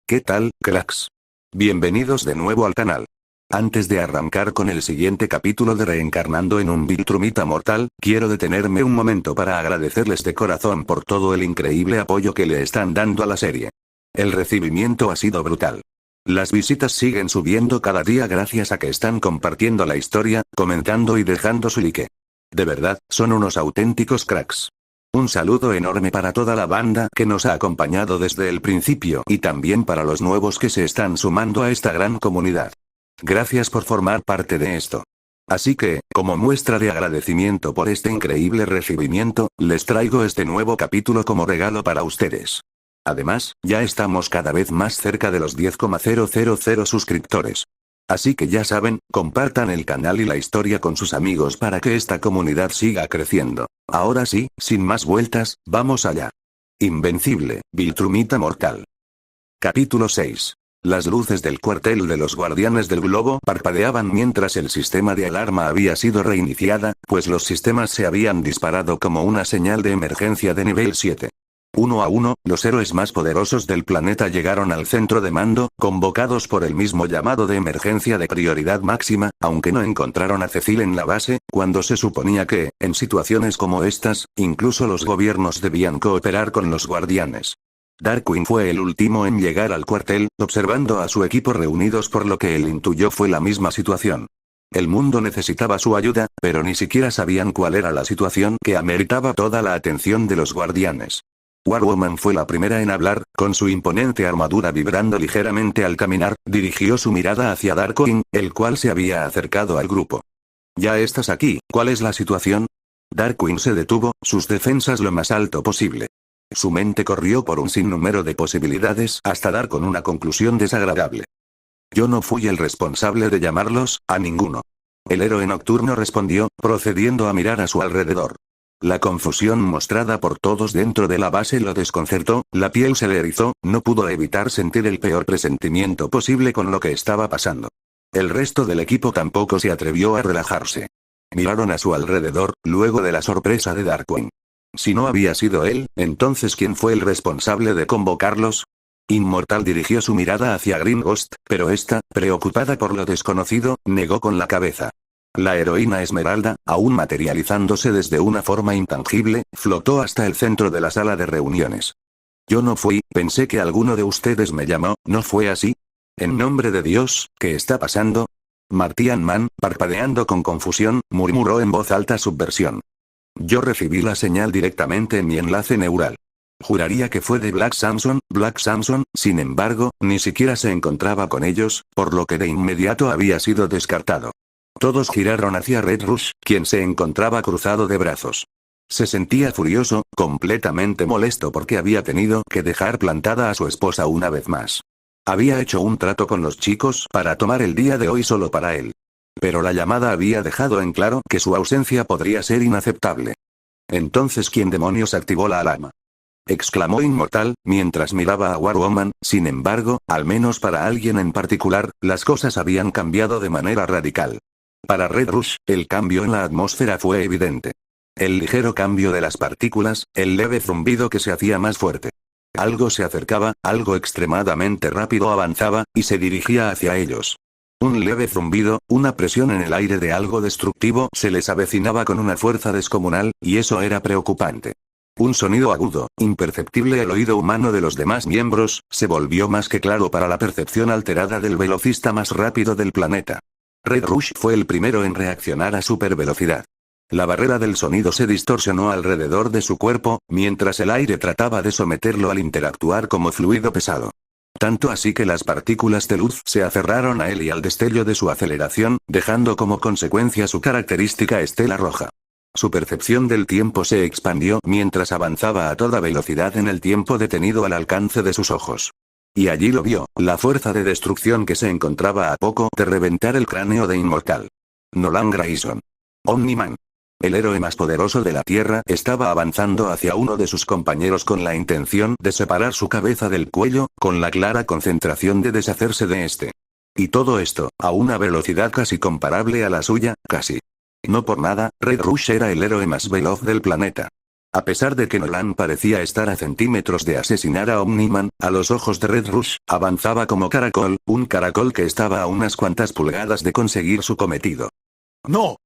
¿Qué tal, cracks? Bienvenidos de nuevo al canal. Antes de arrancar con el siguiente capítulo de Reencarnando en un Viltrumita mortal, quiero detenerme un momento para agradecerles de corazón por todo el increíble apoyo que le están dando a la serie. El recibimiento ha sido brutal. Las visitas siguen subiendo cada día gracias a que están compartiendo la historia, comentando y dejando su like. De verdad, son unos auténticos cracks. Un saludo enorme para toda la banda que nos ha acompañado desde el principio y también para los nuevos que se están sumando a esta gran comunidad. Gracias por formar parte de esto. Así que, como muestra de agradecimiento por este increíble recibimiento, les traigo este nuevo capítulo como regalo para ustedes. Además, ya estamos cada vez más cerca de los 10,000 suscriptores. Así que ya saben, compartan el canal y la historia con sus amigos para que esta comunidad siga creciendo. Ahora sí, sin más vueltas, vamos allá. Invencible, Viltrumita mortal. Capítulo 6. Las luces del cuartel de los guardianes del globo parpadeaban mientras el sistema de alarma había sido reiniciada, pues los sistemas se habían disparado como una señal de emergencia de nivel 7. Uno a uno, los héroes más poderosos del planeta llegaron al centro de mando, convocados por el mismo llamado de emergencia de prioridad máxima, aunque no encontraron a Cecil en la base, cuando se suponía que, en situaciones como estas, incluso los gobiernos debían cooperar con los guardianes. Darkwing fue el último en llegar al cuartel, observando a su equipo reunidos por lo que él intuyó fue la misma situación. El mundo necesitaba su ayuda, pero ni siquiera sabían cuál era la situación que ameritaba toda la atención de los guardianes. War Woman fue la primera en hablar, con su imponente armadura vibrando ligeramente al caminar, dirigió su mirada hacia Darkwing, el cual se había acercado al grupo. «Ya estás aquí, ¿cuál es la situación?» Darkwing se detuvo, sus defensas lo más alto posible. Su mente corrió por un sinnúmero de posibilidades hasta dar con una conclusión desagradable. «Yo no fui el responsable de llamarlos, a ninguno». El héroe nocturno respondió, procediendo a mirar a su alrededor. La confusión mostrada por todos dentro de la base lo desconcertó, la piel se le erizó, no pudo evitar sentir el peor presentimiento posible con lo que estaba pasando. El resto del equipo tampoco se atrevió a relajarse. Miraron a su alrededor, luego de la sorpresa de Darkwing. Si no había sido él, entonces ¿quién fue el responsable de convocarlos? Inmortal dirigió su mirada hacia Green Ghost, pero esta, preocupada por lo desconocido, negó con la cabeza. La heroína Esmeralda, aún materializándose desde una forma intangible, flotó hasta el centro de la sala de reuniones. «Yo no fui, pensé que alguno de ustedes me llamó, ¿no fue así? En nombre de Dios, ¿qué está pasando?» Martian Man, parpadeando con confusión, murmuró en voz alta subversión. «Yo recibí la señal directamente en mi enlace neural. Juraría que fue de Black Samson, sin embargo, ni siquiera se encontraba con ellos, por lo que de inmediato había sido descartado». Todos giraron hacia Red Rush, quien se encontraba cruzado de brazos. Se sentía furioso, completamente molesto porque había tenido que dejar plantada a su esposa una vez más. Había hecho un trato con los chicos para tomar el día de hoy solo para él. Pero la llamada había dejado en claro que su ausencia podría ser inaceptable. Entonces ¿quién demonios activó la alarma?, exclamó Inmortal, mientras miraba a War Woman. Sin embargo, al menos para alguien en particular, las cosas habían cambiado de manera radical. Para Red Rush, el cambio en la atmósfera fue evidente. El ligero cambio de las partículas, el leve zumbido que se hacía más fuerte. Algo se acercaba, algo extremadamente rápido avanzaba, y se dirigía hacia ellos. Un leve zumbido, una presión en el aire de algo destructivo se les avecinaba con una fuerza descomunal, y eso era preocupante. Un sonido agudo, imperceptible al oído humano de los demás miembros, se volvió más que claro para la percepción alterada del velocista más rápido del planeta. Red Rush fue el primero en reaccionar a supervelocidad. La barrera del sonido se distorsionó alrededor de su cuerpo, mientras el aire trataba de someterlo al interactuar como fluido pesado. Tanto así que las partículas de luz se aferraron a él y al destello de su aceleración, dejando como consecuencia su característica estela roja. Su percepción del tiempo se expandió mientras avanzaba a toda velocidad en el tiempo detenido al alcance de sus ojos. Y allí lo vio, la fuerza de destrucción que se encontraba a poco de reventar el cráneo de Inmortal. Nolan Grayson. Omni-Man. El héroe más poderoso de la Tierra estaba avanzando hacia uno de sus compañeros con la intención de separar su cabeza del cuello, con la clara concentración de deshacerse de este. Y todo esto, a una velocidad casi comparable a la suya, casi. No por nada, Red Rush era el héroe más veloz del planeta. A pesar de que Nolan parecía estar a centímetros de asesinar a Omniman, a los ojos de Red Rush, avanzaba como caracol, un caracol que estaba a unas cuantas pulgadas de conseguir su cometido. ¡No!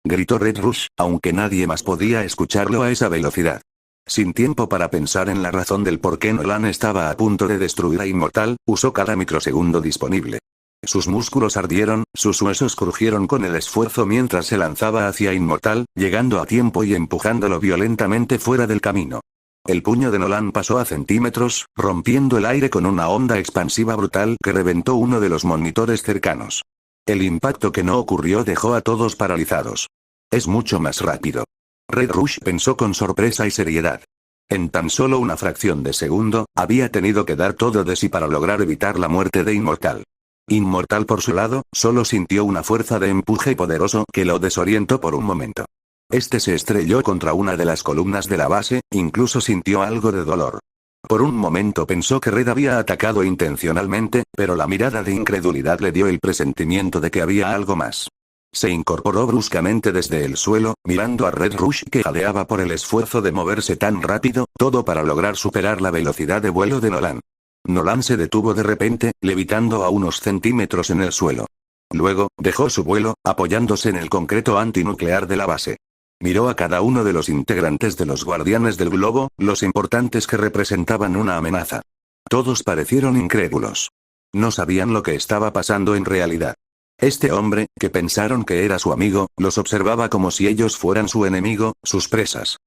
Gritó Red Rush, aunque nadie más podía escucharlo a esa velocidad. Sin tiempo para pensar en la razón del por qué Nolan estaba a punto de destruir a Inmortal, usó cada microsegundo disponible. Sus músculos ardieron, sus huesos crujieron con el esfuerzo mientras se lanzaba hacia Inmortal, llegando a tiempo y empujándolo violentamente fuera del camino. El puño de Nolan pasó a centímetros, rompiendo el aire con una onda expansiva brutal que reventó uno de los monitores cercanos. El impacto que no ocurrió dejó a todos paralizados. Es mucho más rápido. Red Rush pensó con sorpresa y seriedad. En tan solo una fracción de segundo, había tenido que dar todo de sí para lograr evitar la muerte de Inmortal. Inmortal por su lado, solo sintió una fuerza de empuje poderoso que lo desorientó por un momento. Este se estrelló contra una de las columnas de la base, incluso sintió algo de dolor. Por un momento pensó que Red había atacado intencionalmente, pero la mirada de incredulidad le dio el presentimiento de que había algo más. Se incorporó bruscamente desde el suelo, mirando a Red Rush que jadeaba por el esfuerzo de moverse tan rápido, todo para lograr superar la velocidad de vuelo de Nolan. Nolan se detuvo de repente, levitando a unos centímetros en el suelo. Luego, dejó su vuelo, apoyándose en el concreto antinuclear de la base. Miró a cada uno de los integrantes de los Guardianes del Globo, los importantes que representaban una amenaza. Todos parecieron incrédulos. No sabían lo que estaba pasando en realidad. Este hombre, que pensaron que era su amigo, los observaba como si ellos fueran su enemigo, sus presas.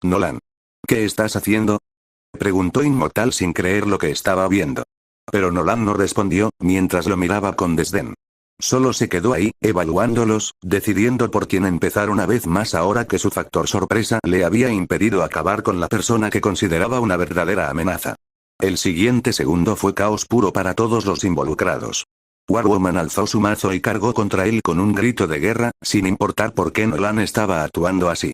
Nolan. ¿Qué estás haciendo? Preguntó Inmortal sin creer lo que estaba viendo. Pero Nolan no respondió, mientras lo miraba con desdén. Solo se quedó ahí, evaluándolos, decidiendo por quién empezar una vez más ahora que su factor sorpresa le había impedido acabar con la persona que consideraba una verdadera amenaza. El siguiente segundo fue caos puro para todos los involucrados. War Woman alzó su mazo y cargó contra él con un grito de guerra, sin importar por qué Nolan estaba actuando así.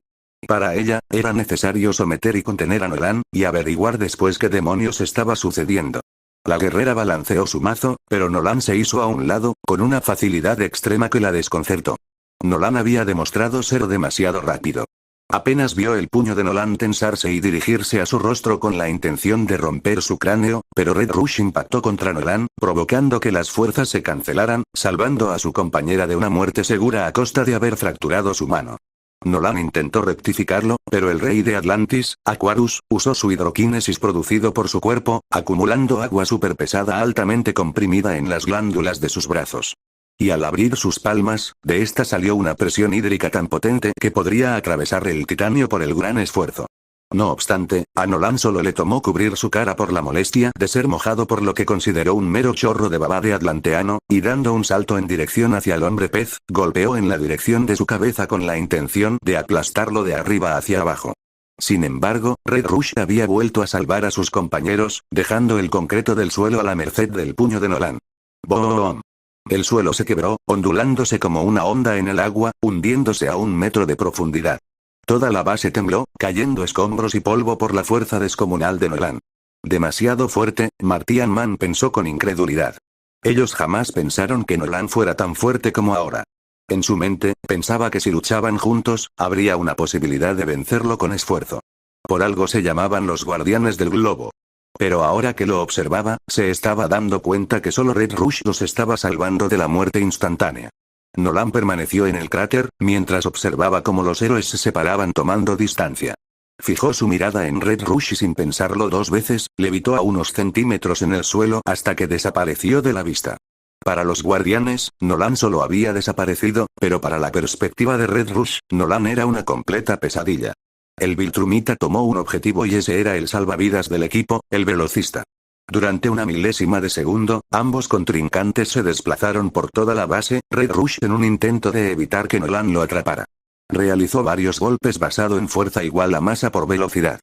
Para ella, era necesario someter y contener a Nolan, y averiguar después qué demonios estaba sucediendo. La guerrera balanceó su mazo, pero Nolan se hizo a un lado, con una facilidad extrema que la desconcertó. Nolan había demostrado ser demasiado rápido. Apenas vio el puño de Nolan tensarse y dirigirse a su rostro con la intención de romper su cráneo, pero Red Rush impactó contra Nolan, provocando que las fuerzas se cancelaran, salvando a su compañera de una muerte segura a costa de haber fracturado su mano. Nolan intentó rectificarlo, pero el rey de Atlantis, Aquarus, usó su hidroquinesis producido por su cuerpo, acumulando agua superpesada altamente comprimida en las glándulas de sus brazos. Y al abrir sus palmas, de esta salió una presión hídrica tan potente que podría atravesar el titanio por el gran esfuerzo. No obstante, a Nolan solo le tomó cubrir su cara por la molestia de ser mojado por lo que consideró un mero chorro de baba de atlanteano, y dando un salto en dirección hacia el hombre pez, golpeó en la dirección de su cabeza con la intención de aplastarlo de arriba hacia abajo. Sin embargo, Red Rush había vuelto a salvar a sus compañeros, dejando el concreto del suelo a la merced del puño de Nolan. ¡Boom! El suelo se quebró, ondulándose como una onda en el agua, hundiéndose a 1 metro de profundidad. Toda la base tembló, cayendo escombros y polvo por la fuerza descomunal de Nolan. Demasiado fuerte, Martian Man pensó con incredulidad. Ellos jamás pensaron que Nolan fuera tan fuerte como ahora. En su mente, pensaba que si luchaban juntos, habría una posibilidad de vencerlo con esfuerzo. Por algo se llamaban los Guardianes del Globo. Pero ahora que lo observaba, se estaba dando cuenta que solo Red Rush los estaba salvando de la muerte instantánea. Nolan permaneció en el cráter, mientras observaba cómo los héroes se separaban tomando distancia. Fijó su mirada en Red Rush y sin pensarlo 2 veces, levitó a unos centímetros en el suelo hasta que desapareció de la vista. Para los guardianes, Nolan solo había desaparecido, pero para la perspectiva de Red Rush, Nolan era una completa pesadilla. El Viltrumita tomó un objetivo y ese era el salvavidas del equipo, el velocista. Durante una milésima de segundo, ambos contrincantes se desplazaron por toda la base, Red Rush en un intento de evitar que Nolan lo atrapara. Realizó varios golpes basado en fuerza igual a masa por velocidad.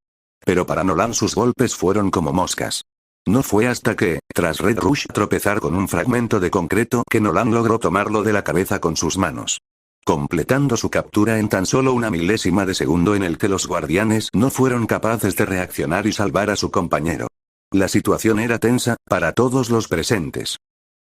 Pero para Nolan sus golpes fueron como moscas. No fue hasta que, tras Red Rush tropezar con un fragmento de concreto, que Nolan logró tomarlo de la cabeza con sus manos. Completando su captura en tan solo una milésima de segundo en el que los guardianes no fueron capaces de reaccionar y salvar a su compañero. La situación era tensa, para todos los presentes.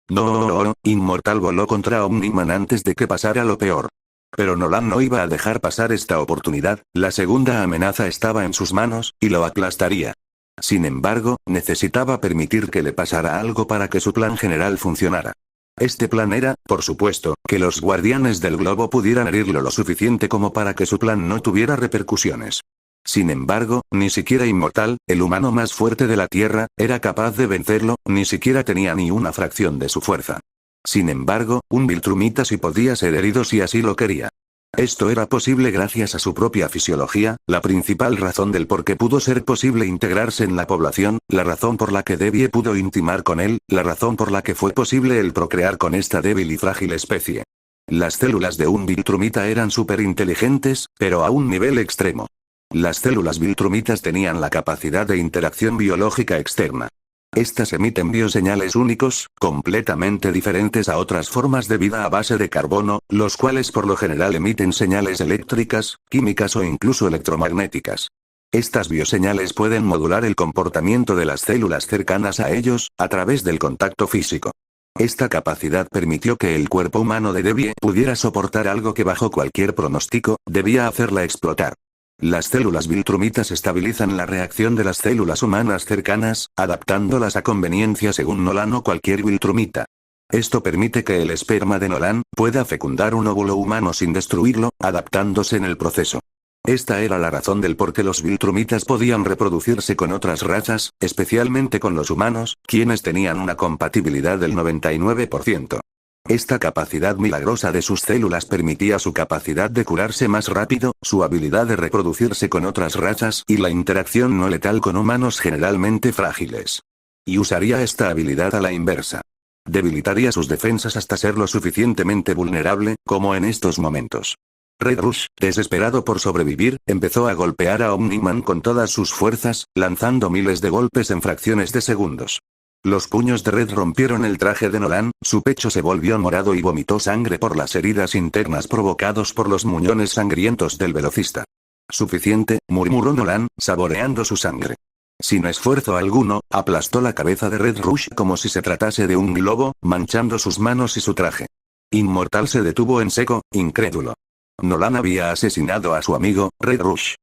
No, Inmortal voló contra Omniman antes de que pasara lo peor. Pero Nolan no iba a dejar pasar esta oportunidad, la segunda amenaza estaba en sus manos, y lo aplastaría. Sin embargo, necesitaba permitir que le pasara algo para que su plan general funcionara. Este plan era, por supuesto, que los guardianes del globo pudieran herirlo lo suficiente como para que su plan no tuviera repercusiones. Sin embargo, ni siquiera Inmortal, el humano más fuerte de la Tierra, era capaz de vencerlo, ni siquiera tenía ni una fracción de su fuerza. Sin embargo, un Viltrumita sí podía ser herido si así lo quería. Esto era posible gracias a su propia fisiología, la principal razón del por qué pudo ser posible integrarse en la población, la razón por la que Debbie pudo intimar con él, la razón por la que fue posible el procrear con esta débil y frágil especie. Las células de un Viltrumita eran superinteligentes, pero a un nivel extremo. Las células Viltrumitas tenían la capacidad de interacción biológica externa. Estas emiten bioseñales únicos, completamente diferentes a otras formas de vida a base de carbono, los cuales por lo general emiten señales eléctricas, químicas o incluso electromagnéticas. Estas bioseñales pueden modular el comportamiento de las células cercanas a ellos, a través del contacto físico. Esta capacidad permitió que el cuerpo humano de Debbie pudiera soportar algo que bajo cualquier pronóstico, debía hacerla explotar. Las células Viltrumitas estabilizan la reacción de las células humanas cercanas, adaptándolas a conveniencia según Nolan o cualquier Viltrumita. Esto permite que el esperma de Nolan pueda fecundar un óvulo humano sin destruirlo, adaptándose en el proceso. Esta era la razón del por qué los Viltrumitas podían reproducirse con otras razas, especialmente con los humanos, quienes tenían una compatibilidad del 99%. Esta capacidad milagrosa de sus células permitía su capacidad de curarse más rápido, su habilidad de reproducirse con otras razas y la interacción no letal con humanos generalmente frágiles. Y usaría esta habilidad a la inversa. Debilitaría sus defensas hasta ser lo suficientemente vulnerable, como en estos momentos. Red Rush, desesperado por sobrevivir, empezó a golpear a Omni-Man con todas sus fuerzas, lanzando miles de golpes en fracciones de segundos. Los puños de Red rompieron el traje de Nolan, su pecho se volvió morado y vomitó sangre por las heridas internas provocados por los muñones sangrientos del velocista. Suficiente, murmuró Nolan, saboreando su sangre. Sin esfuerzo alguno, aplastó la cabeza de Red Rush como si se tratase de un globo, manchando sus manos y su traje. Inmortal se detuvo en seco, incrédulo. Nolan había asesinado a su amigo, Red Rush.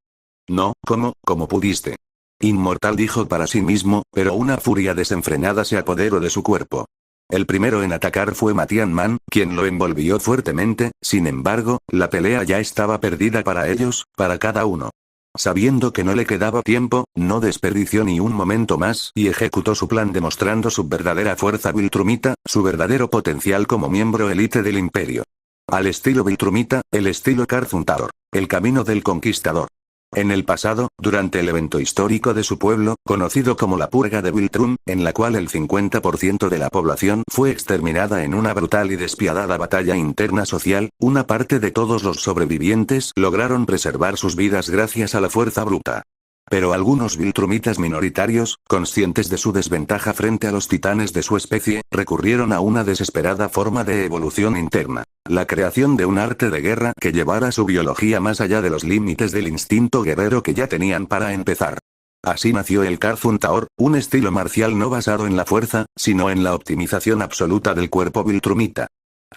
No, ¿cómo pudiste? Inmortal dijo para sí mismo, pero una furia desenfrenada se apoderó de su cuerpo. El primero en atacar fue Matian Man, quien lo envolvió fuertemente, sin embargo, la pelea ya estaba perdida para ellos, para cada uno. Sabiendo que no le quedaba tiempo, no desperdició ni un momento más y ejecutó su plan demostrando su verdadera fuerza Viltrumita, su verdadero potencial como miembro élite del Imperio. Al estilo Viltrumita, el estilo Carthuntaor, el camino del conquistador. En el pasado, durante el evento histórico de su pueblo, conocido como la Purga de Viltrum, en la cual el 50% de la población fue exterminada en una brutal y despiadada batalla interna social, una parte de todos los sobrevivientes lograron preservar sus vidas gracias a la fuerza bruta. Pero algunos Viltrumitas minoritarios, conscientes de su desventaja frente a los titanes de su especie, recurrieron a una desesperada forma de evolución interna. La creación de un arte de guerra que llevara su biología más allá de los límites del instinto guerrero que ya tenían para empezar. Así nació el Carthuntaor, un estilo marcial no basado en la fuerza, sino en la optimización absoluta del cuerpo Viltrumita.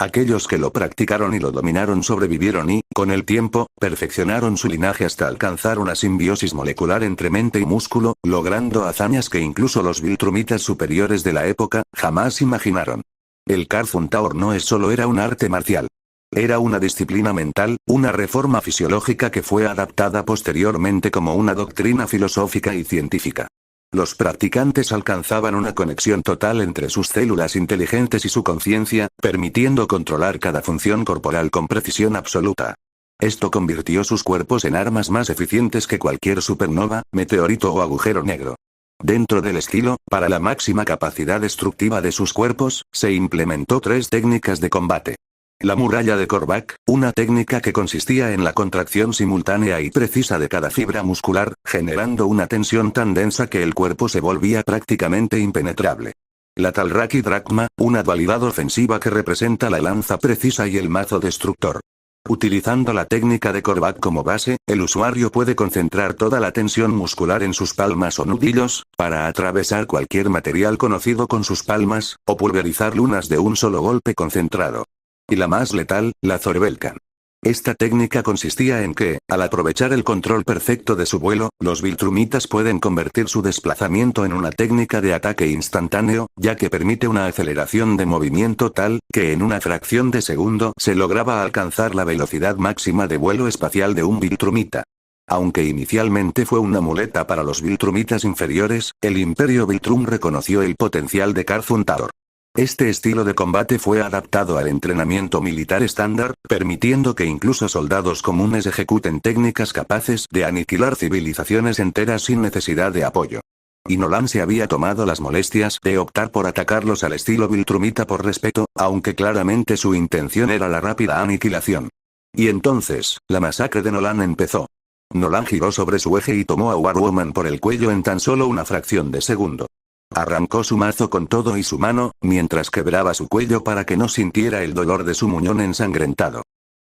Aquellos que lo practicaron y lo dominaron sobrevivieron y, con el tiempo, perfeccionaron su linaje hasta alcanzar una simbiosis molecular entre mente y músculo, logrando hazañas que incluso los Viltrumitas superiores de la época jamás imaginaron. El Carthuntaor no solo era un arte marcial. Era una disciplina mental, una reforma fisiológica que fue adaptada posteriormente como una doctrina filosófica y científica. Los practicantes alcanzaban una conexión total entre sus células inteligentes y su conciencia, permitiendo controlar cada función corporal con precisión absoluta. Esto convirtió sus cuerpos en armas más eficientes que cualquier supernova, meteorito o agujero negro. Dentro del estilo, para la máxima capacidad destructiva de sus cuerpos, se implementó 3 técnicas de combate. La muralla de Korvac, una técnica que consistía en la contracción simultánea y precisa de cada fibra muscular, generando una tensión tan densa que el cuerpo se volvía prácticamente impenetrable. La Talraki Drachma, una dualidad ofensiva que representa la lanza precisa y el mazo destructor. Utilizando la técnica de Korvac como base, el usuario puede concentrar toda la tensión muscular en sus palmas o nudillos, para atravesar cualquier material conocido con sus palmas, o pulverizar lunas de un solo golpe concentrado. Y la más letal, la Zorbelkan. Esta técnica consistía en que, al aprovechar el control perfecto de su vuelo, los viltrumitas pueden convertir su desplazamiento en una técnica de ataque instantáneo, ya que permite una aceleración de movimiento tal, que en una fracción de segundo se lograba alcanzar la velocidad máxima de vuelo espacial de un viltrumita. Aunque inicialmente fue una muleta para los viltrumitas inferiores, el Imperio Viltrum reconoció el potencial de Carthon Taor. Este estilo de combate fue adaptado al entrenamiento militar estándar, permitiendo que incluso soldados comunes ejecuten técnicas capaces de aniquilar civilizaciones enteras sin necesidad de apoyo. Y Nolan se había tomado las molestias de optar por atacarlos al estilo viltrumita por respeto, aunque claramente su intención era la rápida aniquilación. Y entonces, la masacre de Nolan empezó. Nolan giró sobre su eje y tomó a War Woman por el cuello en tan solo una fracción de segundo. Arrancó su mazo con todo y su mano, mientras quebraba su cuello para que no sintiera el dolor de su muñón ensangrentado.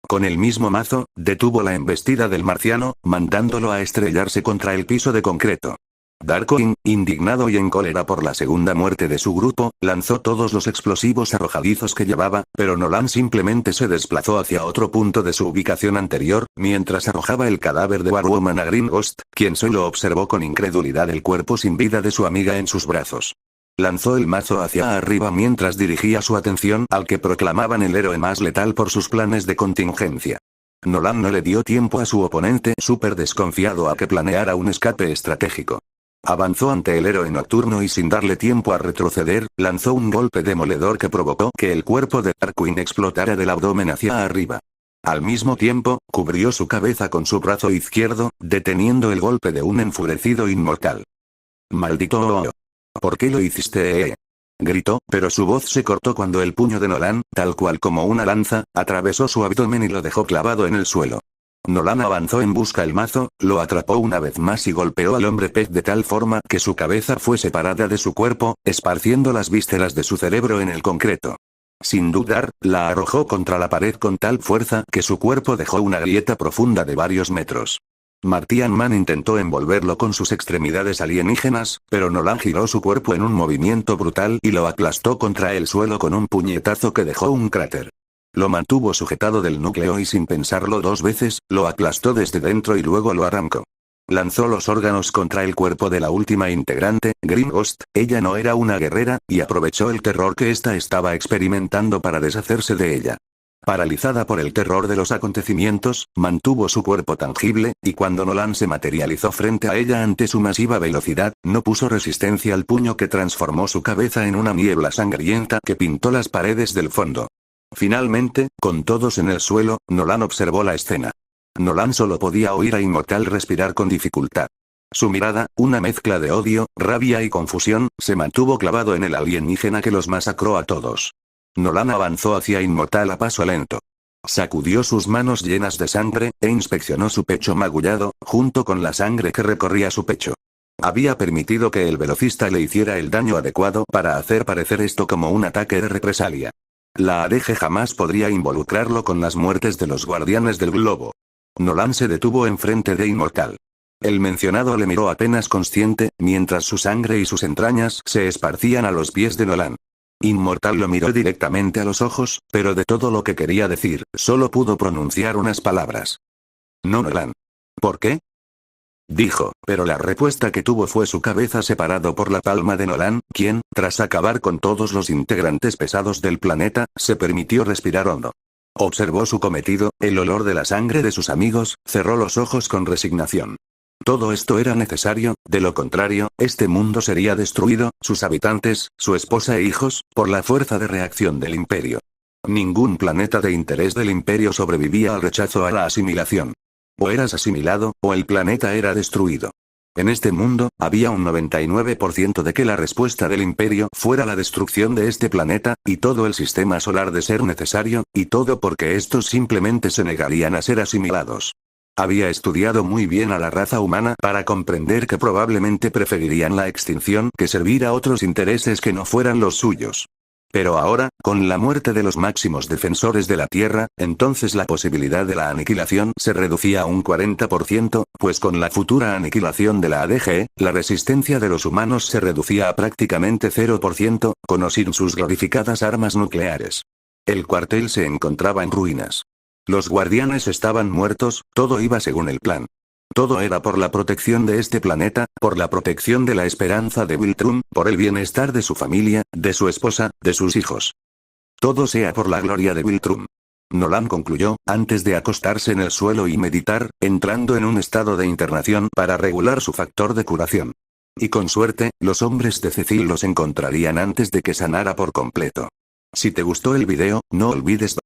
Con el mismo mazo, detuvo la embestida del marciano, mandándolo a estrellarse contra el piso de concreto. Darkwing, indignado y en cólera por la segunda muerte de su grupo, lanzó todos los explosivos arrojadizos que llevaba, pero Nolan simplemente se desplazó hacia otro punto de su ubicación anterior, mientras arrojaba el cadáver de War Woman a Green Ghost, quien solo observó con incredulidad el cuerpo sin vida de su amiga en sus brazos. Lanzó el mazo hacia arriba mientras dirigía su atención al que proclamaban el héroe más letal por sus planes de contingencia. Nolan no le dio tiempo a su oponente, súper desconfiado, a que planeara un escape estratégico. Avanzó ante el héroe nocturno y sin darle tiempo a retroceder, lanzó un golpe demoledor que provocó que el cuerpo de Darkwing explotara del abdomen hacia arriba. Al mismo tiempo, cubrió su cabeza con su brazo izquierdo, deteniendo el golpe de un enfurecido inmortal. «¡Maldito! ¿Por qué lo hiciste?», gritó, pero su voz se cortó cuando el puño de Nolan, tal cual como una lanza, atravesó su abdomen y lo dejó clavado en el suelo. Nolan avanzó en busca del mazo, lo atrapó una vez más y golpeó al hombre pez de tal forma que su cabeza fue separada de su cuerpo, esparciendo las vísceras de su cerebro en el concreto. Sin dudar, la arrojó contra la pared con tal fuerza que su cuerpo dejó una grieta profunda de varios metros. Martian Man intentó envolverlo con sus extremidades alienígenas, pero Nolan giró su cuerpo en un movimiento brutal y lo aplastó contra el suelo con un puñetazo que dejó un cráter. Lo mantuvo sujetado del núcleo y sin pensarlo dos veces, lo aplastó desde dentro y luego lo arrancó. Lanzó los órganos contra el cuerpo de la última integrante, Green Ghost. Ella no era una guerrera, y aprovechó el terror que ésta estaba experimentando para deshacerse de ella. Paralizada por el terror de los acontecimientos, mantuvo su cuerpo tangible, y cuando Nolan se materializó frente a ella ante su masiva velocidad, no puso resistencia al puño que transformó su cabeza en una niebla sangrienta que pintó las paredes del fondo. Finalmente, con todos en el suelo, Nolan observó la escena. Nolan solo podía oír a Inmortal respirar con dificultad. Su mirada, una mezcla de odio, rabia y confusión, se mantuvo clavado en el alienígena que los masacró a todos. Nolan avanzó hacia Inmortal a paso lento. Sacudió sus manos llenas de sangre, e inspeccionó su pecho magullado, junto con la sangre que recorría su pecho. Había permitido que el velocista le hiciera el daño adecuado para hacer parecer esto como un ataque de represalia. La ADG jamás podría involucrarlo con las muertes de los guardianes del globo. Nolan se detuvo enfrente de Inmortal. El mencionado le miró apenas consciente, mientras su sangre y sus entrañas se esparcían a los pies de Nolan. Inmortal lo miró directamente a los ojos, pero de todo lo que quería decir, solo pudo pronunciar unas palabras. «No, Nolan». «¿Por qué?», dijo, pero la respuesta que tuvo fue su cabeza separado por la palma de Nolan, quien, tras acabar con todos los integrantes pesados del planeta, se permitió respirar hondo. Observó su cometido, el olor de la sangre de sus amigos, cerró los ojos con resignación. Todo esto era necesario, de lo contrario, este mundo sería destruido, sus habitantes, su esposa e hijos, por la fuerza de reacción del Imperio. Ningún planeta de interés del Imperio sobrevivía al rechazo a la asimilación. O eras asimilado, o el planeta era destruido. En este mundo, había un 99% de que la respuesta del Imperio fuera la destrucción de este planeta, y todo el sistema solar de ser necesario, y todo porque estos simplemente se negarían a ser asimilados. Había estudiado muy bien a la raza humana para comprender que probablemente preferirían la extinción que servir a otros intereses que no fueran los suyos. Pero ahora, con la muerte de los máximos defensores de la Tierra, entonces la posibilidad de la aniquilación se reducía a un 40%, pues con la futura aniquilación de la ADG, la resistencia de los humanos se reducía a prácticamente 0%, con o sin sus glorificadas armas nucleares. El cuartel se encontraba en ruinas. Los guardianes estaban muertos, todo iba según el plan. Todo era por la protección de este planeta, por la protección de la esperanza de Viltrum, por el bienestar de su familia, de su esposa, de sus hijos. Todo sea por la gloria de Viltrum. Nolan concluyó, antes de acostarse en el suelo y meditar, entrando en un estado de internación para regular su factor de curación. Y con suerte, los hombres de Cecil los encontrarían antes de que sanara por completo. Si te gustó el video, no olvides